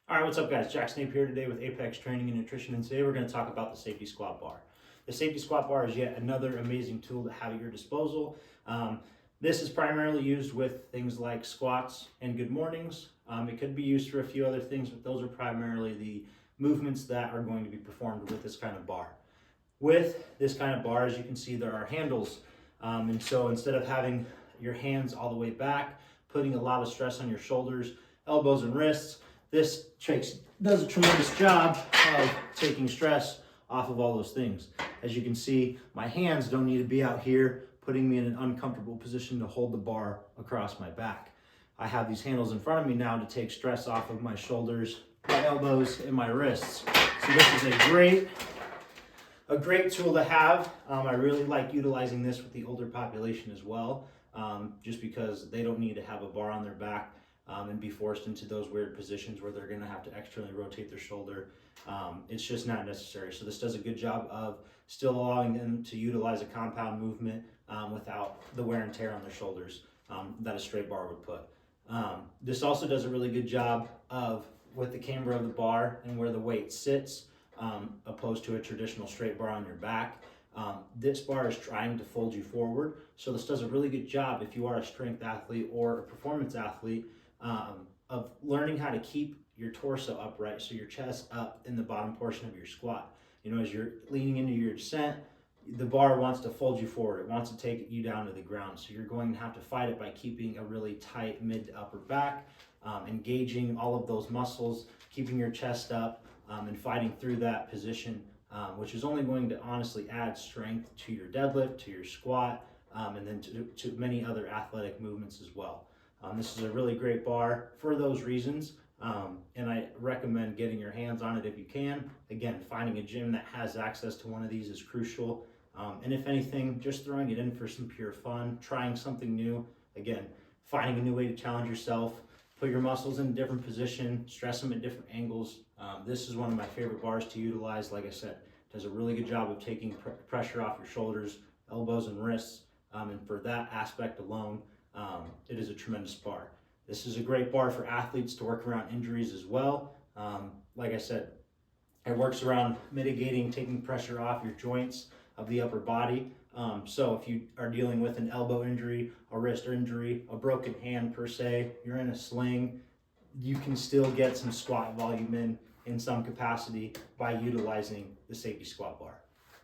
All right, what's up guys? Jack Snape here today with Apex Training and Nutrition, and today we're going to talk about the Safety Squat Bar. The Safety Squat Bar is yet another amazing tool to have at your disposal. This is primarily used with things like squats and good mornings. It could be used for a few other things, but those are primarily the movements that are going to be performed with this kind of bar. With this kind of bar, as you can see, there are handles. And so instead of having your hands all the way back, putting a lot of stress on your shoulders, elbows, and wrists, this does a tremendous job of taking stress off of all those things. As you can see, my hands don't need to be out here, putting me in an uncomfortable position to hold the bar across my back. I have these handles in front of me now to take stress off of my shoulders, my elbows, and my wrists. So this is a great tool to have. I really like utilizing this with the older population as well, just because they don't need to have a bar on their back and be forced into those weird positions where they're going to have to externally rotate their shoulder. It's just not necessary. So this does a good job of still allowing them to utilize a compound movement without the wear and tear on their shoulders that a straight bar would put. This also does a really good job of with the camber of the bar and where the weight sits, opposed to a traditional straight bar on your back. This bar is trying to fold you forward. So this does a really good job if you are a strength athlete or a performance athlete of learning how to keep your torso upright, so your chest up in the bottom portion of your squat. You know, as you're leaning into your descent, the bar wants to fold you forward. It wants to take you down to the ground. So you're going to have to fight it by keeping a really tight mid to upper back, engaging all of those muscles, keeping your chest up, and fighting through that position, which is only going to honestly add strength to your deadlift, to your squat, and then to many other athletic movements as well. This is a really great bar for those reasons, and I recommend getting your hands on it if you can. Again, finding a gym that has access to one of these is crucial, and if anything, just throwing it in for some pure fun, trying something new. Again, finding a new way to challenge yourself, put your muscles in a different position, stress them at different angles. This is one of my favorite bars to utilize. Like I said, it does a really good job of taking pressure off your shoulders, elbows, and wrists, and for that aspect alone, it is a tremendous bar. This is a great bar for athletes to work around injuries as well. Like I said, it works around mitigating, taking pressure off your joints of the upper body. So if you are dealing with an elbow injury, a wrist injury, a broken hand per se, you're in a sling, you can still get some squat volume in some capacity by utilizing the Safety Squat Bar.